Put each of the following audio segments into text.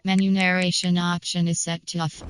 Menu narration option is set to off.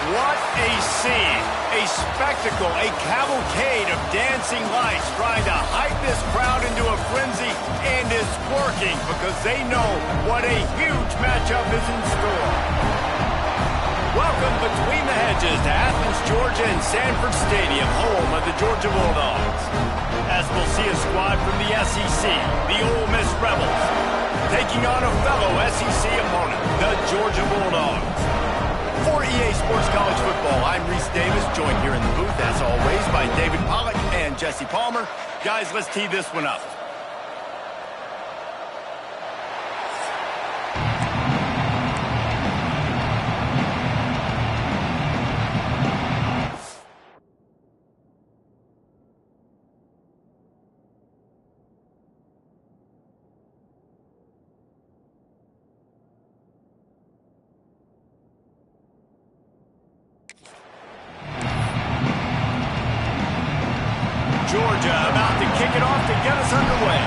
What a scene, a spectacle, a cavalcade of dancing lights trying to hype this crowd into a frenzy, and it's working because they know what a huge matchup is in store. Welcome between the hedges to Athens, Georgia and Sanford Stadium, home of the Georgia Bulldogs. As we'll see a squad from the SEC, the Ole Miss Rebels, taking on a fellow SEC opponent, the Georgia Bulldogs. For EA Sports College Football, I'm Reese Davis, joined here in the booth, as always, by David Pollack and Jesse Palmer. Guys, let's tee this one up. Georgia about to kick it off to get us underway.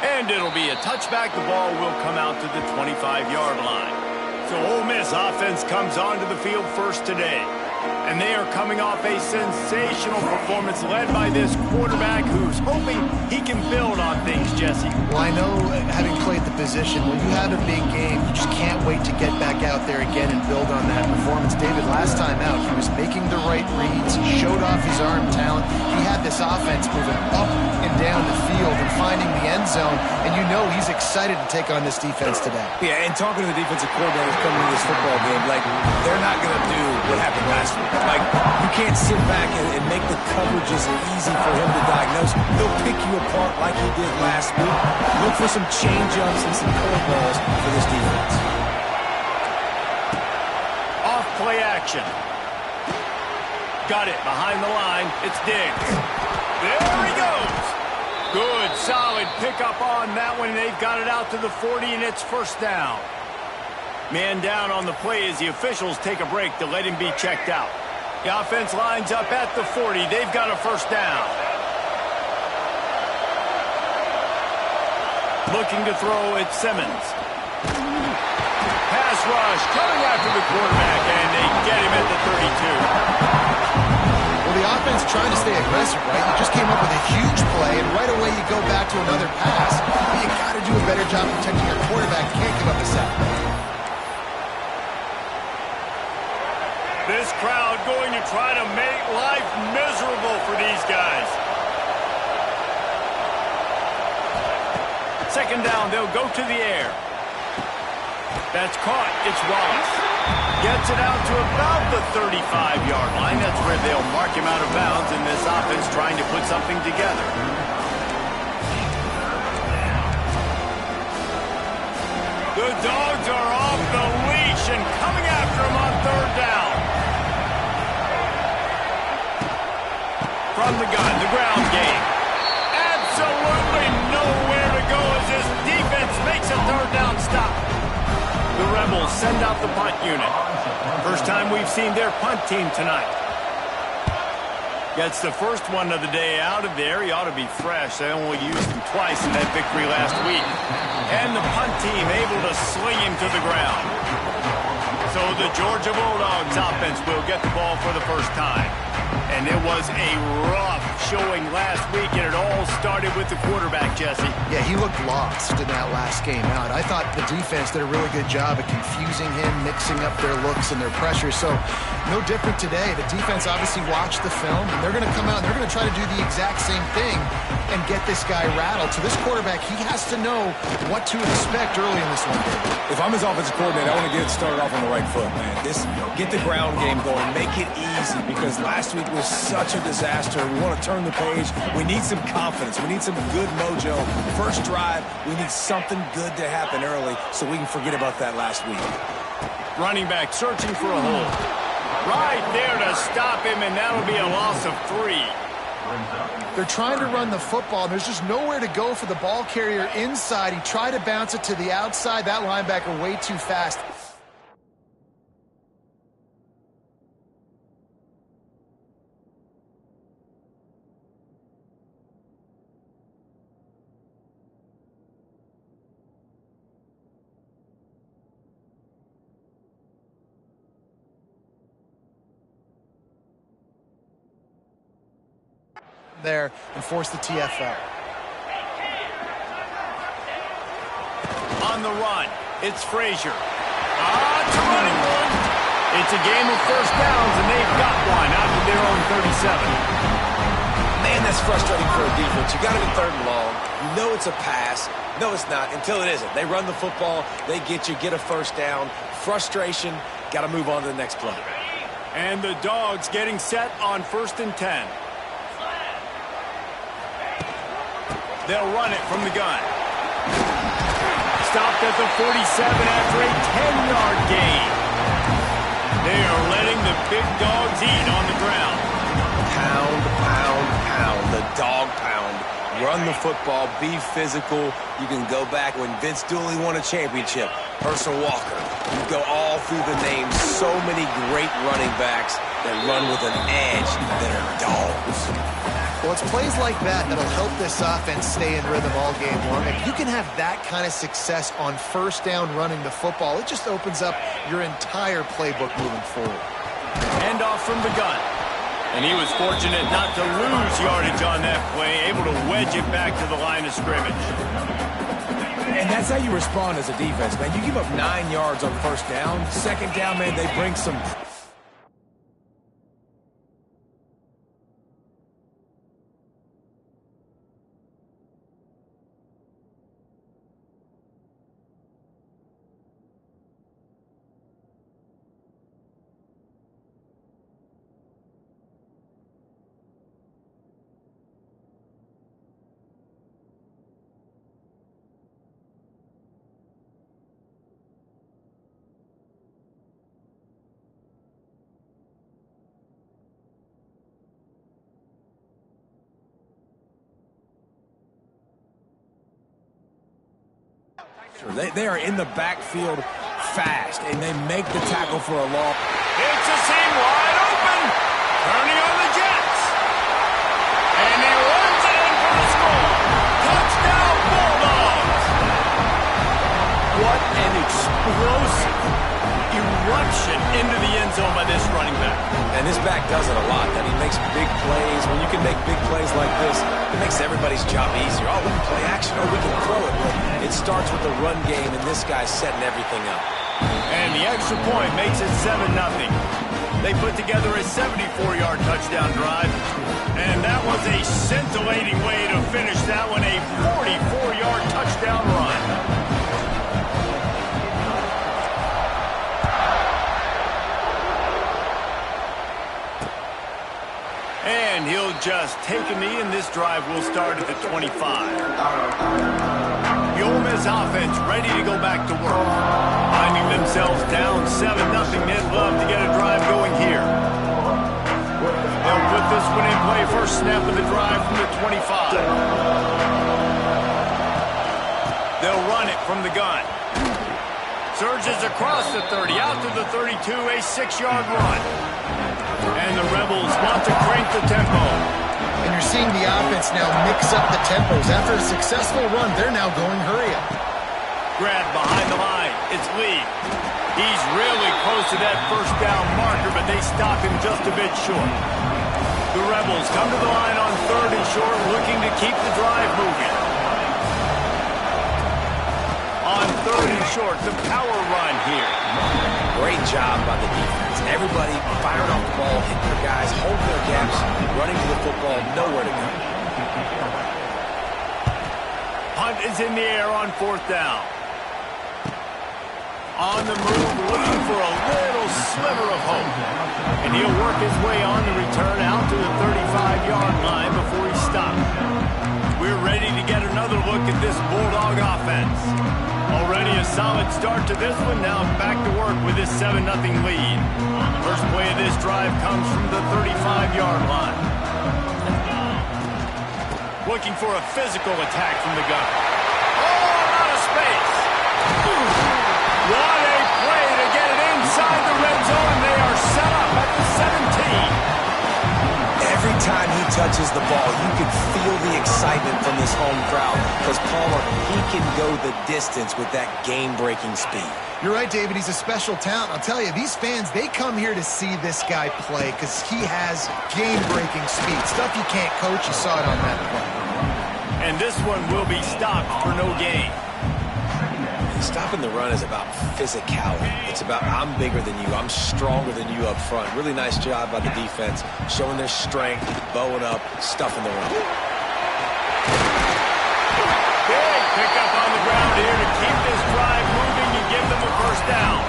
And it'll be a touchback. The ball will come out to the 25-yard line. So Ole Miss offense comes onto the field first today. And they are coming off a sensational performance led by this quarterback who's hoping he can build on things, Jesse. Well, I know, having played the position, when you have a big game, you just can't wait to get back out there again and build on that performance. David, last time out, he was making the right reads. He showed off his arm talent. He had this offense moving up and down the field and finding the end zone. And you know he's excited to take on this defense today. Yeah, and talking to the defensive coordinators coming into this football game, like, they're not going to do what happened last week. Like, you can't sit back and make the coverages easy for him to diagnose. He'll pick you apart like he did last week. Look for some change-ups and some curveballs for this defense. Off play action. Got it behind the line. It's Diggs. There he goes. Good, solid pickup on that one. They've got it out to the 40, and it's first down. Man down on the play as the officials take a break to let him be checked out. The offense lines up at the 40. They've got a first down. Looking to throw at Simmons. Pass rush coming after the quarterback, and they get him at the 32. Well, the offense trying to stay aggressive, right? You just came up with a huge play, and right away you go back to another pass. But you got to do a better job protecting your quarterback. You can't give up a sack. This crowd going to try to make life miserable for these guys. Second down, they'll go to the air. That's caught. It's Wallace. Gets it out to about the 35-yard line. That's where they'll mark him out of bounds, and this offense trying to put something together. The Dogs are off the leash and coming after him on third down. From the gun, the ground game. Absolutely nowhere to go as this defense makes a third down stop. The Rebels send out the punt unit. First time we've seen their punt team tonight. Gets the first one of the day out of there. He ought to be fresh. They only used him twice in that victory last week. And the punt team able to sling him to the ground. So the Georgia Bulldogs offense will get the ball for the first time. And it was a rough showing last week, and it all started with the quarterback, Jesse. Yeah, he looked lost in that last game out. I thought the defense did a really good job of confusing him, mixing up their looks and their pressure. So no different today. The defense obviously watched the film, and they're going to come out and they're going to try to do the exact same thing and get this guy rattled. So this quarterback, he has to know what to expect early in this one. If I'm his offensive coordinator, I want to get it started off on the right foot, man. Get the ground game going. Make it easy, because last week was such a disaster. We want to turn the page. We need some confidence. We need some good mojo. First drive, we need something good to happen early so we can forget about that last week. Running back searching for a hole. Right there to stop him, and that'll be a loss of 3. They're trying to run the football, and there's just nowhere to go for the ball carrier inside. He tried to bounce it to the outside. That linebacker way too fast. There and force the TFL. On the run, it's Frazier. It's a running one. It's a game of first downs, and they've got one out to their own 37. Man, that's frustrating for a defense. You got it in 3rd and long. You know it's a pass. No, it's not until it isn't. They run the football. They get a first down. Frustration. Got to move on to the next play. And the Dogs getting set on 1st and 10. They'll run it from the gun. Stopped at the 47 after a 10-yard gain. They are letting the big dogs eat on the ground. Pound, pound, pound. The dog pound. Run the football. Be physical. You can go back when Vince Dooley won a championship. Herschel Walker. You go all through the names. So many great running backs that run with an edge that are dogs. Well, it's plays like that that'll help this offense stay in rhythm all game long. If you can have that kind of success on first down running the football, it just opens up your entire playbook moving forward. Handoff from the gun. And he was fortunate not to lose yardage on that play, able to wedge it back to the line of scrimmage. And that's how you respond as a defense, man. You give up 9 yards on first down. 2nd down, man, they bring some... They are in the backfield fast, and they make the tackle for a loss. It's a seam wide open. Turning on the Jets. And he runs it in for a score. Touchdown, Bulldogs. What an explosive eruption into the end zone by this running back. And this back does it a lot. And he makes big plays. When you can make big plays like this, it makes everybody's job easier. Oh, we can play action, or we can throw it. But it starts with the run game, and this guy's setting everything up. And the extra point makes it 7-0. They put together a 74-yard touchdown drive. And that was a scintillating way to finish that one, a 44-yard touchdown run. And he'll just take a knee, and this drive will start at the 25. The Ole Miss offense ready to go back to work. Finding themselves down 7-0, they'd love to get a drive going here. They'll put this one in play. First snap of the drive from the 25. They'll run it from the gun. Surges across the 30, out to the 32, a 6-yard run. And the Rebels want to crank the tempo. And you're seeing the offense now mix up the tempos. After a successful run, they're now going hurry up. Grab behind the line. It's Lee. He's really close to that first down marker, but they stop him just a bit short. The Rebels come to the line on 3rd and short, looking to keep the drive moving. On 3rd and short, the power run here. Great job by the defense. Everybody firing off the ball, hitting their guys, holding their gaps, running to the football, nowhere to go. Hunt is in the air on 4th down. On the move, looking for a little sliver of hope. And he'll work his way on the return out to the 35-yard line before he stops. We're ready to get another look at this Bulldog offense. Already a solid start to this one. Now back to work with this 7-0 lead. First play of this drive comes from the 35-yard line. Looking for a physical attack from the gun. Oh, out of space. What a play to get it inside the red zone. They are set up at the 17. Every time he touches the ball, you can feel the excitement from this home crowd because Palmer, he can go the distance with that game-breaking speed. You're right, David. He's a special talent. I'll tell you, these fans, they come here to see this guy play because he has game-breaking speed. Stuff you can't coach. You saw it on that play. And this one will be stopped for no gain. Stopping the run is about physicality. It's about I'm bigger than you. I'm stronger than you up front. Really nice job by the defense, showing their strength, bowing up, stuffing the run. Big pickup on the ground here to keep this drive moving and give them a first down.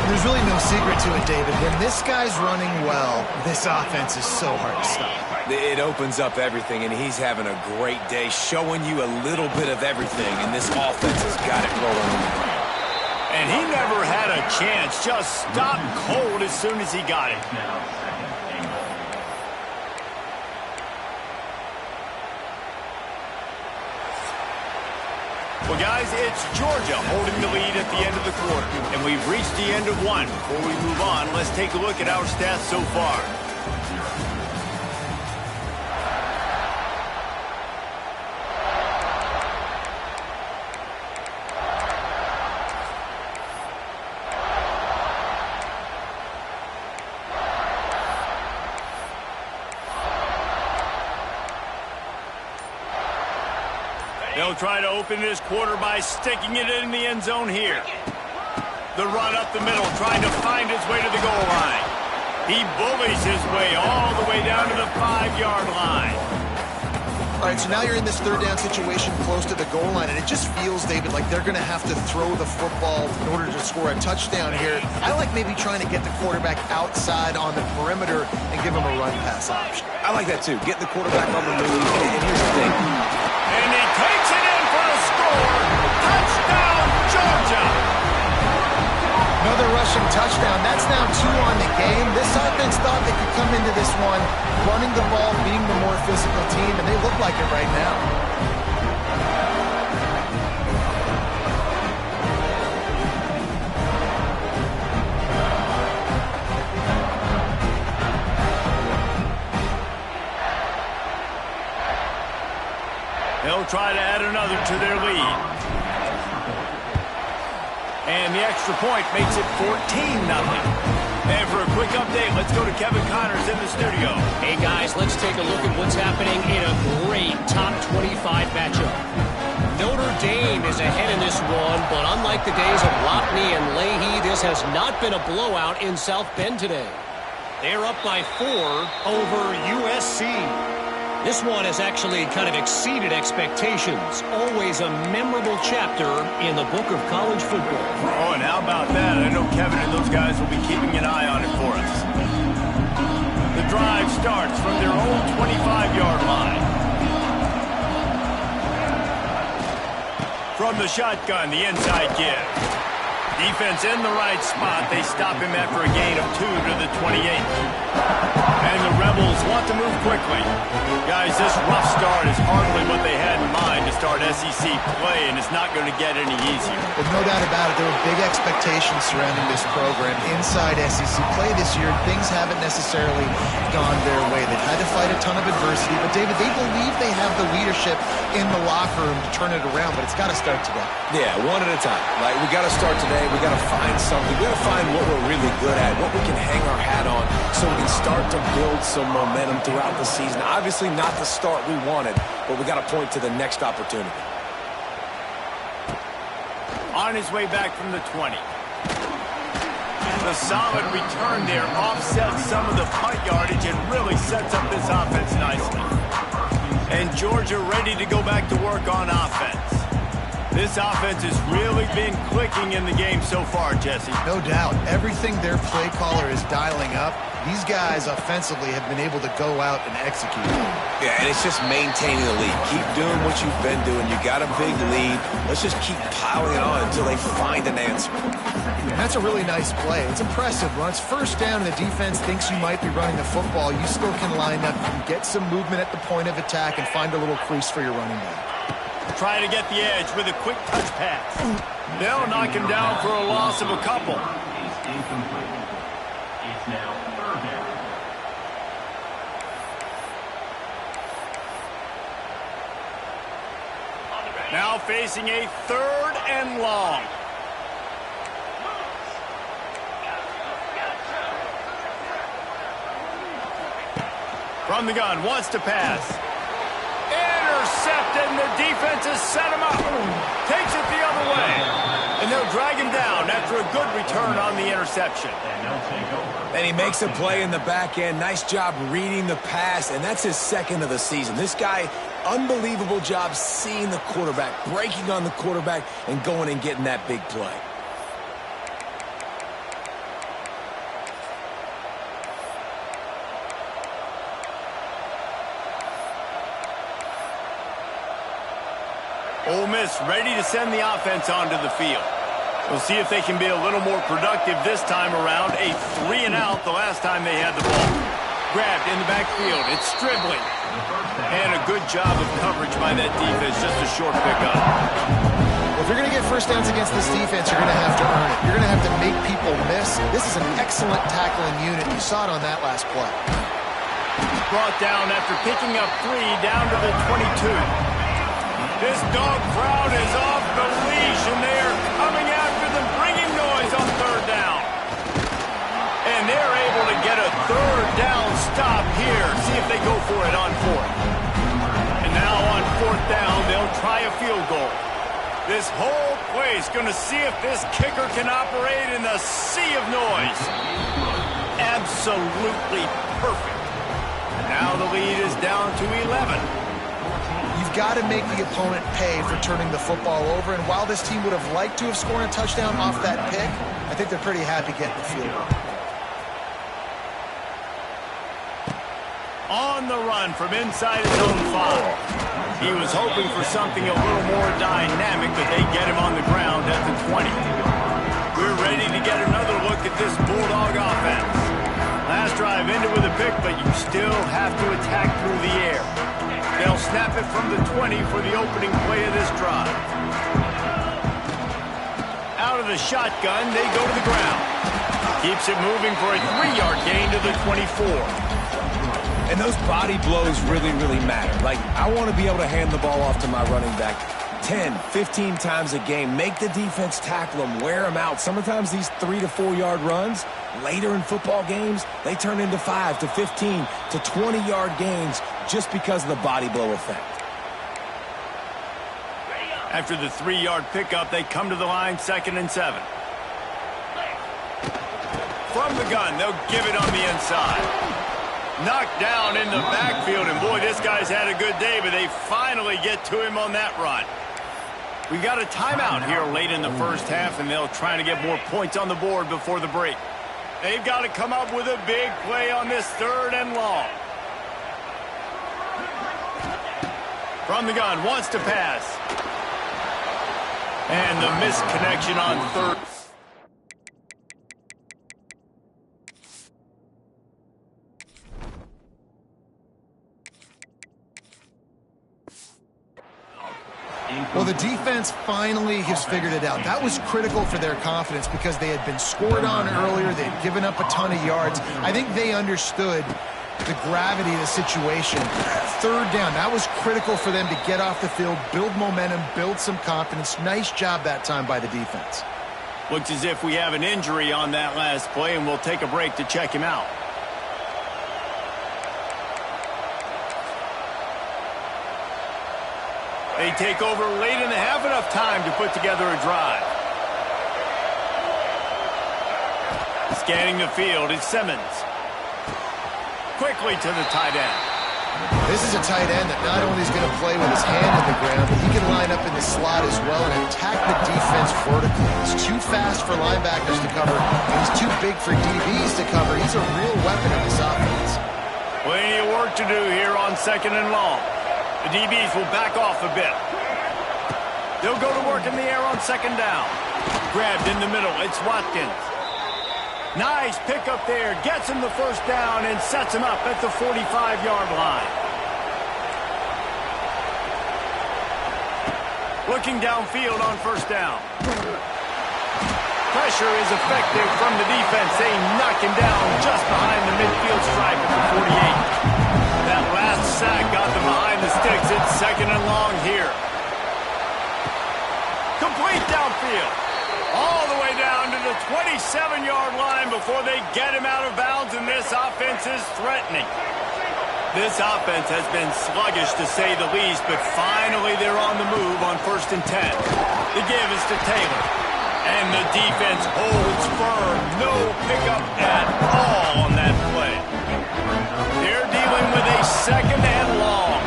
There's really no secret to it, David. When this guy's running well, this offense is so hard to stop. It opens up everything, and he's having a great day, showing you a little bit of everything, and this offense has got it rolling. And he never had a chance, just stopped cold as soon as he got it. Well, guys, it's Georgia holding the lead at the end of the quarter, and we've reached the end of one. Before we move on, let's take a look at our stats so far. They'll try to open this quarter by sticking it in the end zone here. The run up the middle, trying to find his way to the goal line. He bullies his way all the way down to the 5-yard line. All right, so now you're in this 3rd down situation close to the goal line, and it just feels, David, like they're going to have to throw the football in order to score a touchdown here. I like maybe trying to get the quarterback outside on the perimeter and give him a run-pass option. I like that, too. Get the quarterback on the move, and here's the thing. And he takes it in for a score. Touchdown, Georgia! Another rushing touchdown. That's now 2 on the game. This offense thought they could come into this one running the ball, being the more physical team, and they look like it right now. They'll try to add another to their lead. And the extra point makes it 14-0. And for a quick update, let's go to Kevin Connors in the studio. Hey, guys, let's take a look at what's happening in a great top 25 matchup. Notre Dame is ahead in this one, but unlike the days of Lopney and Leahy, this has not been a blowout in South Bend today. They're up by 4 over USC. This one has actually kind of exceeded expectations. Always a memorable chapter in the book of college football. Oh, and how about that? I know Kevin and those guys will be keeping an eye on it for us. The drive starts from their own 25-yard line. From the shotgun, the inside give. Defense in the right spot. They stop him after a gain of 2 to the 28. And the Rebels want to move quickly. Guys, this rough start is hardly what they had in mind to start SEC play, and it's not going to get any easier. Well, no doubt about it. There were big expectations surrounding this program inside SEC play this year. Things haven't necessarily gone their way. They've had to fight a ton of adversity. But, David, they believe they have the leadership in the locker room to turn it around, but it's got to start today. Yeah, one at a time. Like, we got to start today. We got to find something. We got to find what we're really good at, what we can hang our hat on, so we can start to build some momentum throughout the season. Obviously not the start we wanted, but we got to point to the next opportunity. On his way back from the 20. The solid return there offsets some of the punt yardage and really sets up this offense nicely. And Georgia ready to go back to work on offense. This offense has really been clicking in the game so far, Jesse. No doubt. Everything their play caller is dialing up, these guys offensively have been able to go out and execute. Yeah, and it's just maintaining the lead. Keep doing what you've been doing. You got a big lead. Let's just keep piling it on until they find an answer. That's a really nice play. It's impressive. When it's first down and the defense thinks you might be running the football, you still can line up and get some movement at the point of attack and find a little crease for your running back. Trying to get the edge with a quick touch pass. They'll knock him down for a loss of a couple. Now facing a 3rd and long. From the gun, wants to pass. Intercepted, and the defense has set him up. Takes it the other way. And they'll drag him down after a good return on the interception. And he makes a play in the back end. Nice job reading the pass, and that's his 2nd of the season. This guy, unbelievable job seeing the quarterback, breaking on the quarterback, and going and getting that big play. Ole Miss ready to send the offense onto the field. We'll see if they can be a little more productive this time around. A 3-and-out the last time they had the ball. Grabbed in the backfield. It's Stribling. And a good job of coverage by that defense. Just a short pickup. Well, if you're going to get first downs against this defense, you're going to have to earn it. You're going to have to make people miss. This is an excellent tackling unit. You saw it on that last play. Brought down after picking up 3 down to the 22. This dog crowd is off the leash, and they are coming after them, bringing noise on 3rd down. And they're able to get a 3rd down stop here. See if they go for it on 4th. And now on 4th down, they'll try a field goal. This whole place going to see if this kicker can operate in the sea of noise. Absolutely perfect. And now the lead is down to 11. You've got to make the opponent pay for turning the football over, and while this team would have liked to have scored a touchdown off that pick, I think they're pretty happy getting the field goal. On the run from inside his own 5. He was hoping for something a little more dynamic, but they get him on the ground at the 20. We're ready to get another look at this Bulldog offense. Last drive ended with a pick, but you still have to attack through the air. They'll snap it from the 20 for the opening play of this drive. Out of the shotgun, they go to the ground. Keeps it moving for a 3-yard gain to the 24. And those body blows really, really matter. Like, I want to be able to hand the ball off to my running back 10, 15 times a game. Make the defense tackle them, wear them out. Sometimes these 3 to 4 yard runs, later in football games, they turn into 5 to 15 to 20-yard gains just because of the body blow effect. After the 3-yard pickup, they come to the line, 2nd and 7. From the gun, they'll give it on the inside. Knocked down in the backfield, and boy, this guy's had a good day, but they finally get to him on that run. We've got a timeout here late in the first half, and they'll try to get more points on the board before the break. They've got to come up with a big play on this 3rd and long. From the gun, wants to pass. And the missed connection on 3rd. Well, the defense finally has figured it out. That was critical for their confidence because they had been scored on earlier. They had given up a ton of yards. I think they understood the gravity of the situation. 3rd down, that was critical for them to get off the field, build momentum, build some confidence. Nice job that time by the defense. Looks as if we have an injury on that last play, and we'll take a break to check him out. They take over late in the half, enough time to put together a drive. Scanning the field is Simmons. Quickly to the tight end. This is a tight end that not only is going to play with his hand in the ground, but he can line up in the slot as well and attack the defense vertically. He's too fast for linebackers to cover, and he's too big for DBs to cover. He's a real weapon in this offense. Plenty of work to do here on 2nd and long. The DBs will back off a bit. They'll go to work in the air on 2nd down. Grabbed in the middle. It's Watkins. Nice pickup there. Gets him the 1st down and sets him up at the 45-yard line. Looking downfield on 1st down. Pressure is effective from the defense. They knock him down just behind the midfield stripe at the 48. That last sack got them behind the sticks. It's 2nd and long here. Complete downfield. All the way down to the 27-yard line before they get him out of bounds, and this offense is threatening. This offense has been sluggish, to say the least, but finally they're on the move on 1st and 10. The give is to Taylor. And the defense holds firm. No pickup at all on that play. They're dealing with a 2nd and long.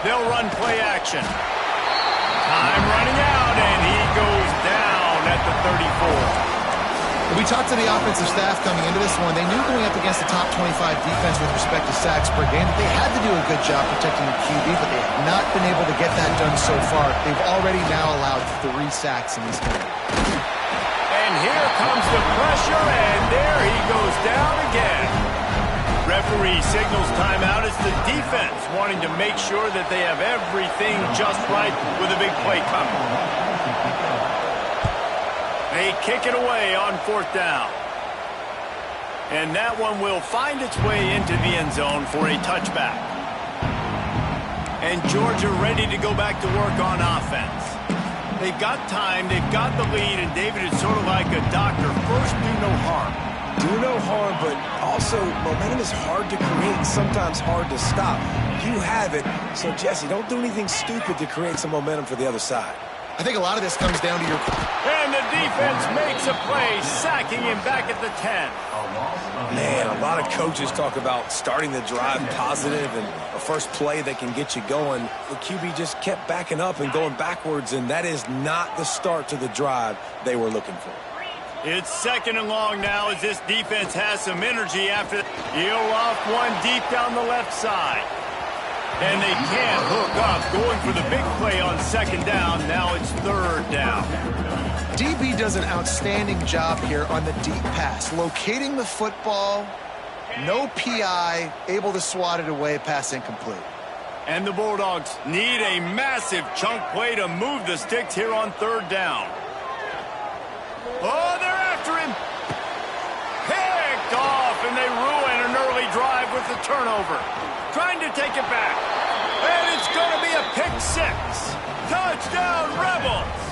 They'll run play action. Time running out, and he goes down at the 34. We talked to the offensive staff coming into this one. They knew going up against the top 25 defense with respect to sacks per game that they had to do a good job protecting the QB, but they have not been able to get that done so far. They've already now allowed 3 sacks in this game. And here comes the pressure, and there he goes down again. Referee signals timeout. It's the defense wanting to make sure that they have everything just right with a big play coming. They kick it away on 4th down. And that one will find its way into the end zone for a touchback. And Georgia ready to go back to work on offense. They've got time, they've got the lead, and David is sort of like a doctor. First, do no harm. Do no harm, but also momentum is hard to create and sometimes hard to stop. You have it, so Jesse, don't do anything stupid to create some momentum for the other side. I think a lot of this comes down to your... And the defense makes a play, sacking him back at the 10. Man, a lot of coaches talk about starting the drive positive and a first play that can get you going. The QB just kept backing up and going backwards, and that is not the start to the drive they were looking for. It's 2nd and long now as this defense has some energy after he'll off one deep down the left side. And they can't hook up, going for the big play on 2nd down. Now it's 3rd down. DB does an outstanding job here on the deep pass, locating the football, no PI, able to swat it away, pass incomplete. And the Bulldogs need a massive chunk play to move the sticks here on 3rd down. Oh, they're after him. Picked off, and they ruin an early drive with the turnover. Trying to take it back. And it's going to be a pick 6. Touchdown, Rebels.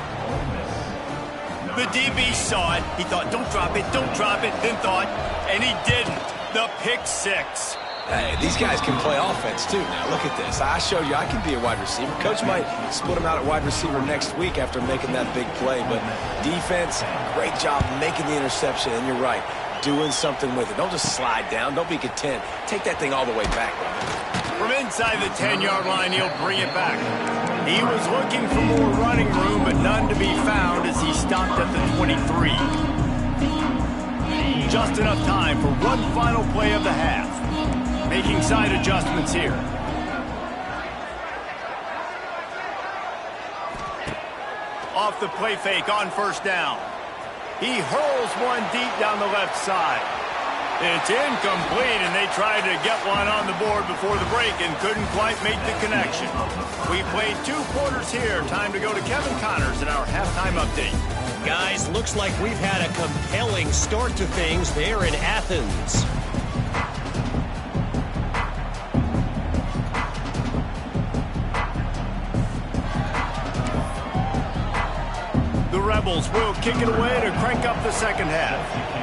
The DB saw it. He thought, don't drop it, then thought, and he didn't. The pick 6. Hey, these guys can play offense, too. Now, look at this. I showed you I can be a wide receiver. Coach might split him out at wide receiver next week after making that big play. But defense, great job making the interception. And you're right, doing something with it. Don't just slide down. Don't be content. Take that thing all the way back, man. From inside the 10-yard line, he'll bring it back. He was looking for more running room, but none to be found as he stopped at the 23. Just enough time for one final play of the half. Making side adjustments here. Off the play fake on 1st down. He hurls one deep down the left side. It's incomplete, and they tried to get one on the board before the break and couldn't quite make the connection. We played 2 quarters here. Time to go to Kevin Connors in our halftime update. Guys, looks like we've had a compelling start to things there in Athens. The Rebels will kick it away to crank up the 2nd half.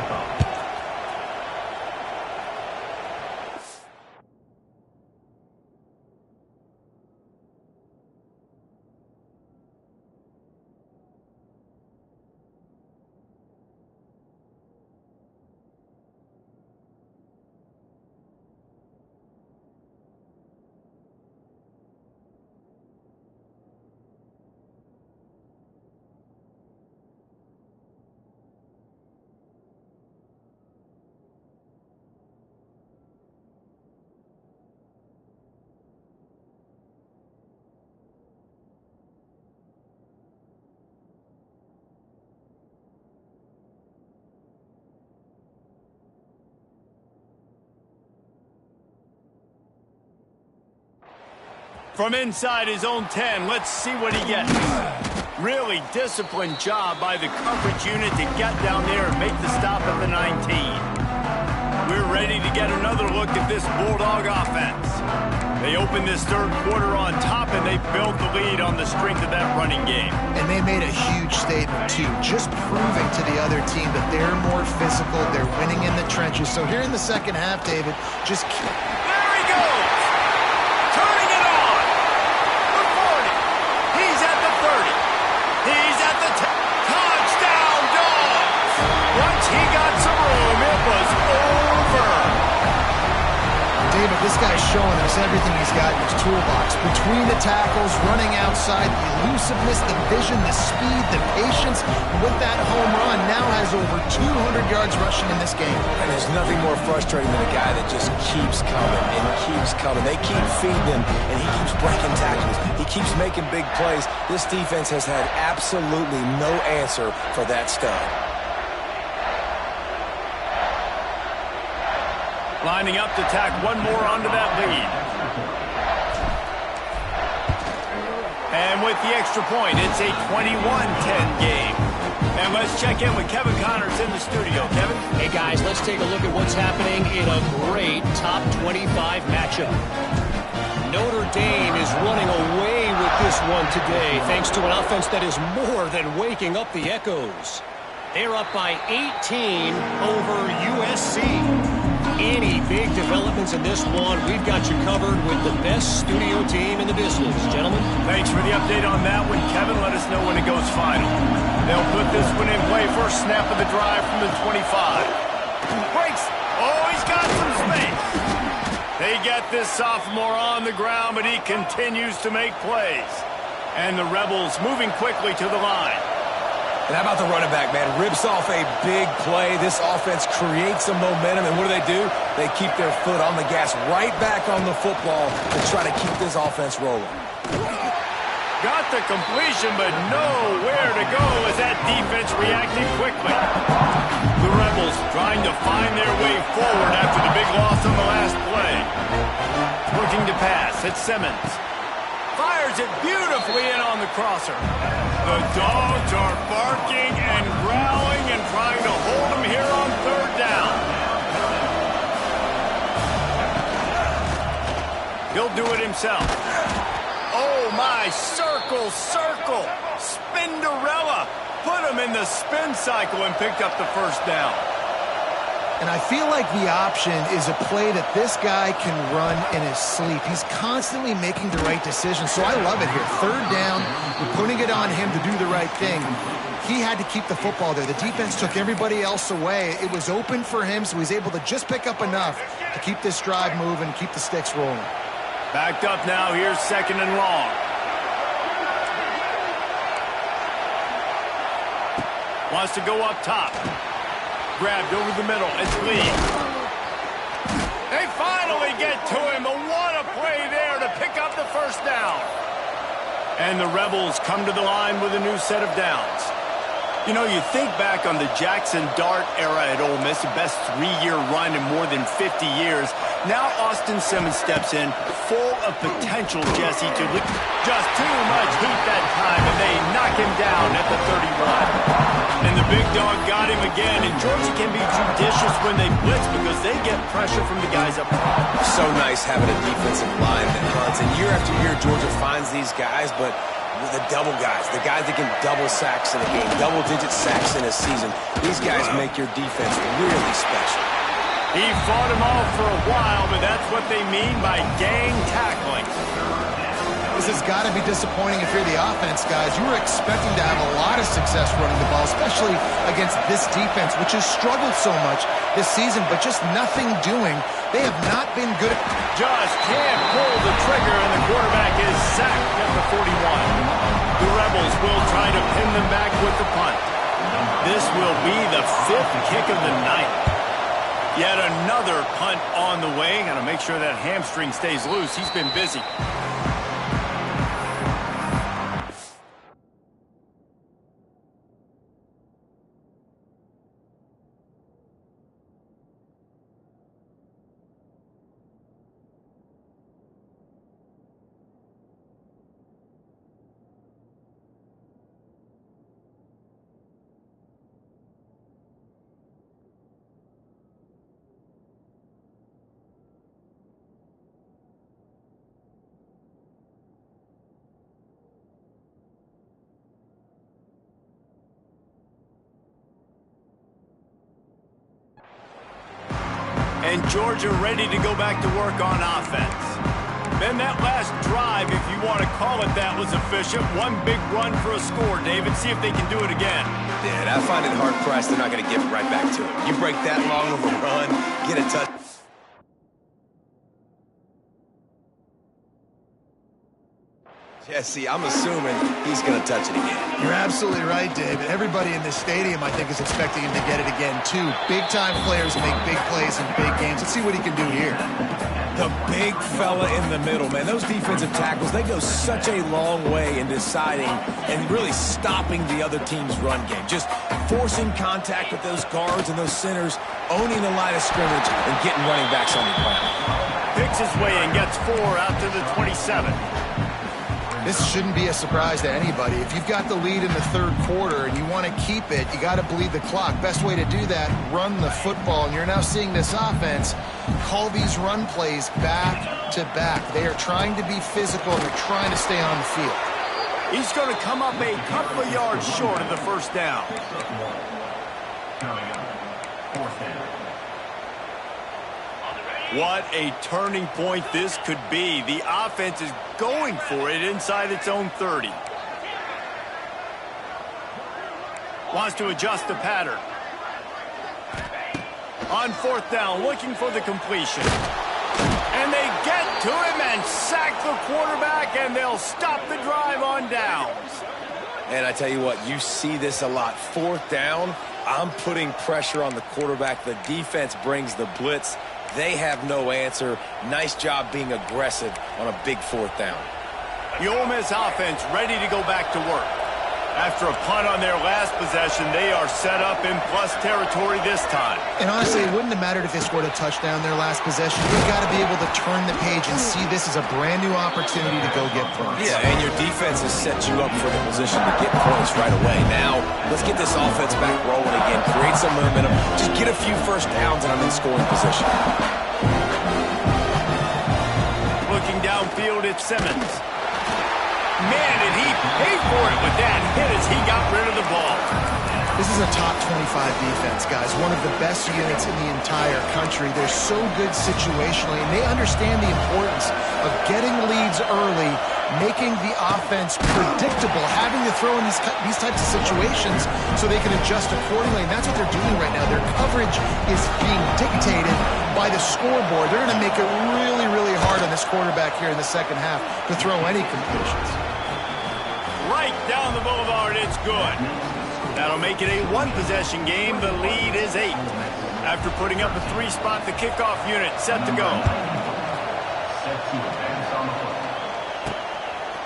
From inside his own 10, let's see what he gets. Really disciplined job by the coverage unit to get down there and make the stop at the 19. We're ready to get another look at this Bulldog offense. They opened this third quarter on top, and they built the lead on the strength of that running game. And they made a huge statement, too, just proving to the other team that they're more physical, they're winning in the trenches. So here in the second half, David, just keep... There he goes! Turning it on! The 40. He's at the 30. He's at the 10. Touchdown, Dogs! Once he got some room, it was over. David, this guy's showing us everything he's got in his toolbox. Between the tackles, running outside, the elusiveness, the vision, the speed, the patience. And with that home run, now has over 200 yards rushing in this game. And there's nothing more frustrating than a guy that just keeps coming and keeps coming. They keep feeding him, and he keeps breaking tackles. He keeps making big plays. This defense has had absolutely no answer for that stud. Lining up to tack one more onto that lead. And with the extra point, it's a 21-10 game. And let's check in with Kevin Connors in the studio. Kevin? Hey, guys, let's take a look at what's happening in a great top 25 matchup. Notre Dame is running away with this one today, thanks to an offense that is more than waking up the echoes. They're up by 18 over USC. Any big developments in this one, we've got you covered with the best studio team in the business. Gentlemen? Thanks for the update on that one, Kevin. Let us know when it goes final. They'll put this one in play. First snap of the drive from the 25. Breaks. Oh, he's got some space. They get this sophomore on the ground, but he continues to make plays. And the Rebels moving quickly to the line. And how about the running back, man? Rips off a big play. This offense creates some momentum, and what do? They keep their foot on the gas right back on the football to try to keep this offense rolling. Got the completion, but nowhere to go as that defense reacted quickly. The Rebels trying to find their way forward after the big loss on the last play. Looking to pass, it's Simmons. Fires it beautifully in on the crosser. The Dogs are barking and growling and trying to hold him here on third down. He'll do it himself. Oh, my, circle, Spinderella. Put him in the spin cycle and picked up the first down. And I feel like the option is a play that this guy can run in his sleep. He's constantly making the right decision, so I love it here. Third down, we're putting it on him to do the right thing. He had to keep the football there. The defense took everybody else away. It was open for him, so he's able to just pick up enough to keep this drive moving, keep the sticks rolling. Backed up now, here's second and long. Wants to go up top. Grabbed over the middle. It's Lee. They finally get to him, but what a play there to pick up the first down. And the Rebels come to the line with a new set of downs. You know, you think back on the Jackson Dart era at Ole Miss, the best three-year run in more than 50 years. Now Austin Simmons steps in, full of potential, Jesse, to just too much heat that time, and they knock him down at the 31. And the big dog got him again, and Georgia can be judicious when they blitz because they get pressure from the guys up front. So nice having a defensive line that hunts, and year after year Georgia finds these guys, but the double guys, the guys that can double sacks in a game, double-digit sacks in a season, these guys make your defense really special. He fought him off for a while, but that's what they mean by gang tackling. This has got to be disappointing if you're the offense, guys. You were expecting to have a lot of success running the ball, especially against this defense, which has struggled so much this season, but just nothing doing. They have not been good. Just can't pull the trigger, and the quarterback is sacked at the 41. The Rebels will try to pin them back with the punt. This will be the fifth kick of the night. Yet another punt on the way. Got to make sure that hamstring stays loose. He's been busy. and Georgia ready to go back to work on offense. Then that last drive, if you want to call it that, was efficient. One big run for a score, David. See if they can do it again. Yeah, I find it hard-pressed they're not going to give it right back to him. You break that long of a run, get a touch. Yeah, see, I'm assuming he's going to touch it again. You're absolutely right, David. Everybody in this stadium, I think, is expecting him to get it again, too. Big-time players make big plays in big games. Let's see what he can do here. The big fella in the middle, man. Those defensive tackles, they go such a long way in deciding and really stopping the other team's run game. Just forcing contact with those guards and those centers, owning the line of scrimmage, and getting running backs on the ground. Picks his way and gets 4 out to the 27. This shouldn't be a surprise to anybody. If you've got the lead in the third quarter and you want to keep it, you got to bleed the clock. Best way to do that, run the football. And you're now seeing this offense call these run plays back to back. They are trying to be physical and they're trying to stay on the field. He's going to come up a couple of yards short of the first down. What a turning point this could be. The offense is going for it inside its own 30. Wants to adjust the pattern. On fourth down, looking for the completion. And they get to him and sack the quarterback, and they'll stop the drive on downs. And I tell you what, you see this a lot. Fourth down, I'm putting pressure on the quarterback. The defense brings the blitz. They have no answer. Nice job being aggressive on a big fourth down. The Ole Miss offense ready to go back to work. After a punt on their last possession, they are set up in plus territory this time. And honestly, it wouldn't have mattered if they scored a touchdown their last possession. You've got to be able to turn the page and see this as a brand new opportunity to go get points. Yeah, and your defense has set you up for the position to get points right away. Now, let's get this offense back rolling again, create some momentum, just get a few first downs and I'm in scoring position. Looking downfield at Simmons. Man, did he pay for it with that hit as he got rid of the ball. This is a top 25 defense, guys. One of the best units in the entire country. They're so good situationally, and they understand the importance of getting leads early, making the offense predictable, having to throw in these types of situations so they can adjust accordingly. And that's what they're doing right now. Their coverage is being dictated by the scoreboard. They're going to make it really, really hard on this quarterback here in the second half to throw any completions. Right down the boulevard, it's good. That'll make it a one-possession game. The lead is 8. After putting up a 3-spot, the kickoff unit set to go.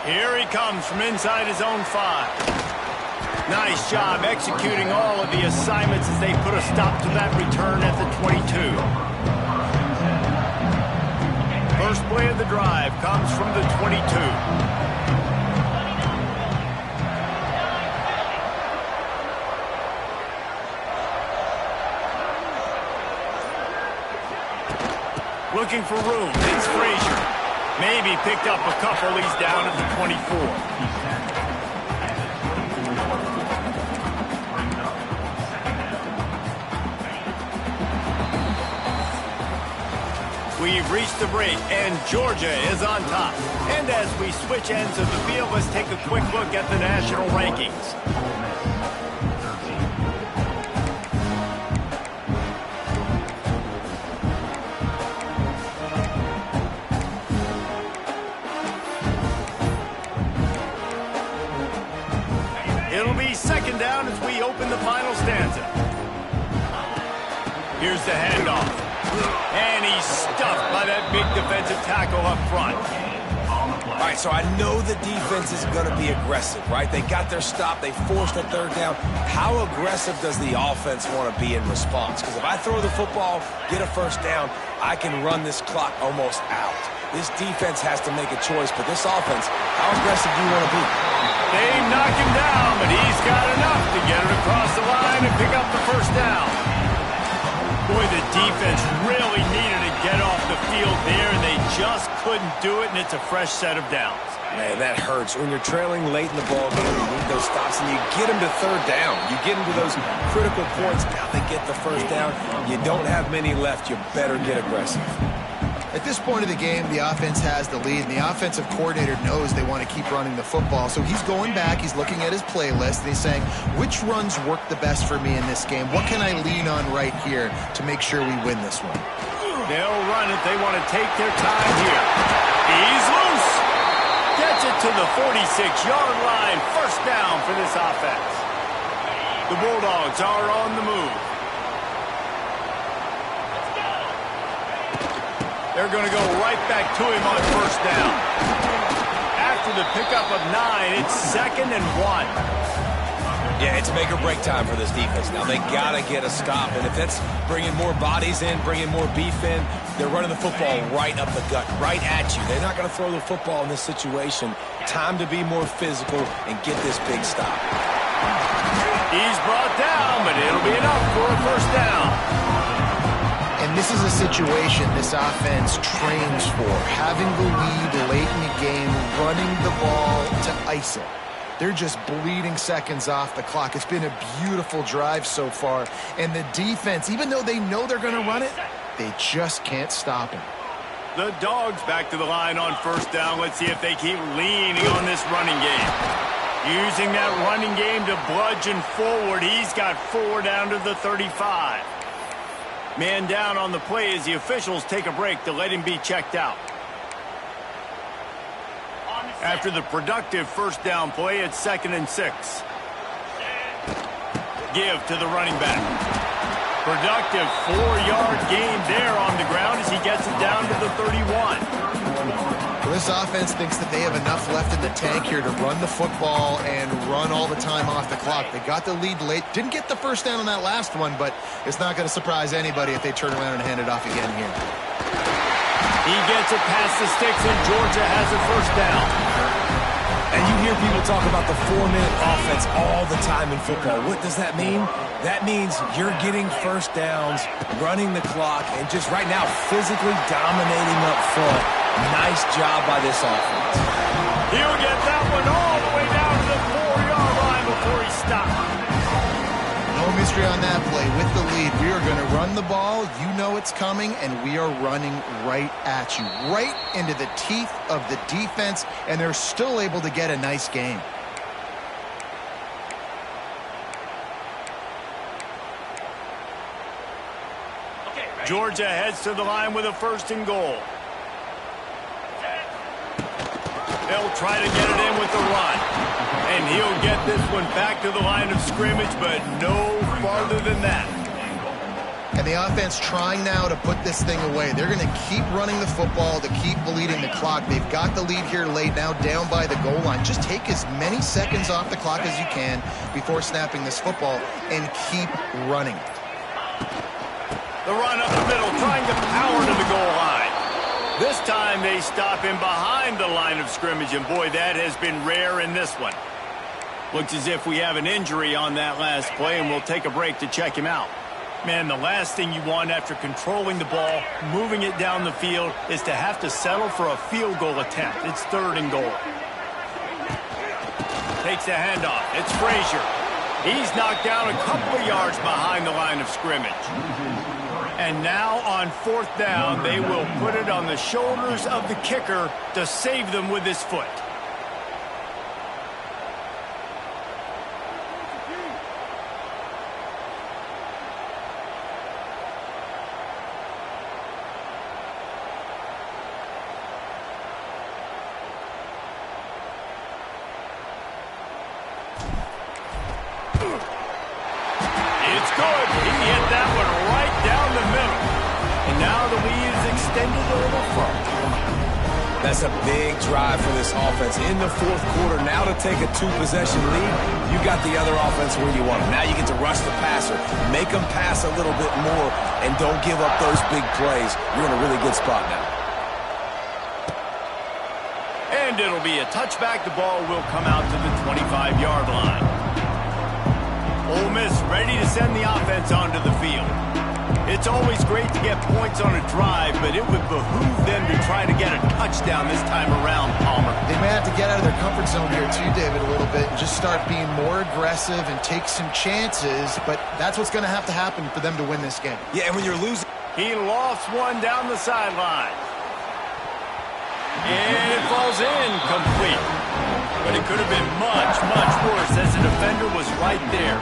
Here he comes from inside his own 5. Nice job executing all of the assignments as they put a stop to that return at the 22. First play of the drive comes from the 22. Looking for room. It's Frazier. Maybe picked up a couple. He's down at the 24. We've reached the break, and Georgia is on top. And as we switch ends of the field, let's take a quick look at the national rankings. It'll be second down as we open the final stanza. Here's the handoff. And he's stuffed by that big defensive tackle up front. All right, so I know the defense is going to be aggressive, right? They got their stop. They forced a third down. How aggressive does the offense want to be in response? Because if I throw the football, get a first down, I can run this clock almost out. This defense has to make a choice, but this offense, how aggressive do you want to be? They knock him down, but he's got enough to get it across the line and pick up the first down. Boy, the defense really needed to get off the field there, and they just couldn't do it, and it's a fresh set of downs. Man, that hurts. When you're trailing late in the ball game, you need those stops, and you get them to third down. You get them to those critical points. Now they get the first down. You don't have many left. You better get aggressive. At this point of the game, the offense has the lead, and the offensive coordinator knows they want to keep running the football. So he's going back, he's looking at his playlist, and he's saying, which runs work the best for me in this game? What can I lean on right here to make sure we win this one? They'll run it. They want to take their time here. He's loose. Gets it to the 46-yard line. First down for this offense. The Bulldogs are on the move. They're going to go right back to him on first down. After the pickup of 9, it's 2nd and 1. Yeah, it's make or break time for this defense. Now they got to get a stop, and if that's bringing more bodies in, bringing more beef in, they're running the football right up the gut, right at you. They're not going to throw the football in this situation. Time to be more physical and get this big stop. He's brought down, but it'll be enough for a first down. And this is a situation this offense trains for, having the lead late in the game, running the ball to ice it. They're just bleeding seconds off the clock. It's been a beautiful drive so far. And the defense, even though they know they're going to run it, they just can't stop him. The Dogs back to the line on first down. Let's see if they keep leaning on this running game. Using that running game to bludgeon forward. He's got 4 down to the 35. Man down on the play as the officials take a break to let him be checked out. After the productive first down play, it's 2nd and 6. Give to the running back. Productive 4-yard gain there on the ground as he gets it down to the 31. Well, this offense thinks that they have enough left in the tank here to run the football and run all the time off the clock. They got the lead late. Didn't get the first down on that last one, but it's not going to surprise anybody if they turn around and hand it off again here. He gets it past the sticks, and Georgia has a first down. And you hear people talk about the 4-minute offense all the time in football. What does that mean? That means you're getting first downs, running the clock, and just right now physically dominating up front. Nice job by this offense. He'll get that one all the way down to the 4-yard line before he stops. No mystery on that play. With the lead, we are going to run the ball. You know it's coming, and we are running right at you, right into the teeth of the defense, and they're still able to get a nice game. Georgia heads to the line with a 1st and goal. They'll try to get it in with the run. And he'll get this one back to the line of scrimmage, but no farther than that. And the offense trying now to put this thing away. They're going to keep running the football to keep bleeding the clock. They've got the lead here late, now down by the goal line. Just take as many seconds off the clock as you can before snapping this football and keep running. The run up the middle, trying to power to the goal line. This time they stop him behind the line of scrimmage, and boy, that has been rare in this one. Looks as if we have an injury on that last play, and we'll take a break to check him out. Man, the last thing you want after controlling the ball, moving it down the field, is to have to settle for a field goal attempt. It's 3rd and goal. Takes the handoff. It's Frazier. He's knocked down a couple of yards behind the line of scrimmage. And now on 4th down, they will put it on the shoulders of the kicker to save them with his foot. It's good. He hit that one right down the middle. And now the lead is extended a little further. That's a big drive for this offense. In the 4th quarter, now to take a 2-possession lead, you got the other offense where you want them. Now you get to rush the passer, make them pass a little bit more, and don't give up those big plays. You're in a really good spot now. And it'll be a touchback. The ball will come out to the 25-yard line. Ole Miss ready to send the offense onto the field. It's It's always great to get points on a drive, but it would behoove them to try to get a touchdown this time around, Palmer. They may have to get out of their comfort zone here too, David, a little bit and just start being more aggressive and take some chances, but that's what's going to have to happen for them to win this game. Yeah, and when you're losing... He lofts one down the sideline. And it falls in complete. But it could have been much, much worse as the defender was right there.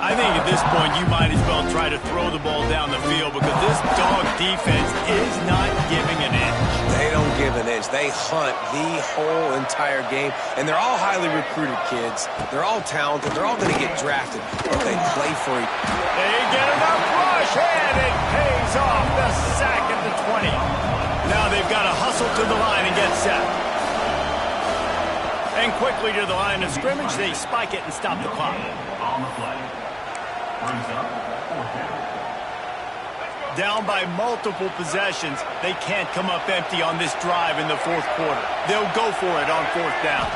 I think at this point you might as well try to throw the ball down the field because this dog defense is not giving an inch. They don't give an inch. They hunt the whole entire game. And they're all highly recruited kids. They're all talented. They're all going to get drafted. But they play for it. They get enough rush, and it pays off. The sack at the 20. Now they've got to hustle to the line and get set. And quickly to the line of scrimmage, they spike it and stop the clock. On the play. Brings up fourth down. Down by multiple possessions, they can't come up empty on this drive in the fourth quarter. They'll go for it on fourth down.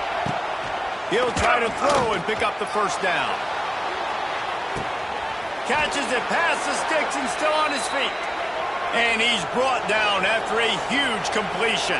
He'll try to throw and pick up the first down. Catches it past the sticks and still on his feet. And he's brought down after a huge completion.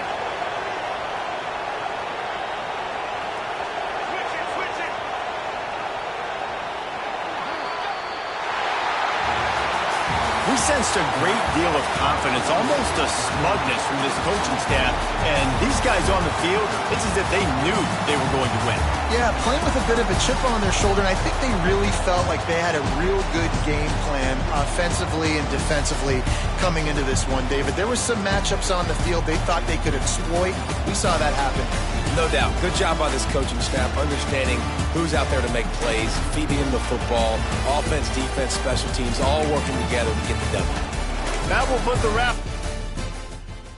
We sensed a great deal of confidence, almost a smugness from this coaching staff. And these guys on the field, it's as if they knew they were going to win. Yeah, playing with a bit of a chip on their shoulder, and I think they really felt like they had a real good game plan offensively and defensively coming into this one, David. There were some matchups on the field they thought they could exploit. We saw that happen. No doubt. Good job by this coaching staff, understanding who's out there to make plays, feeding him the football, offense, defense, special teams, all working together to get the W. That will put the wrap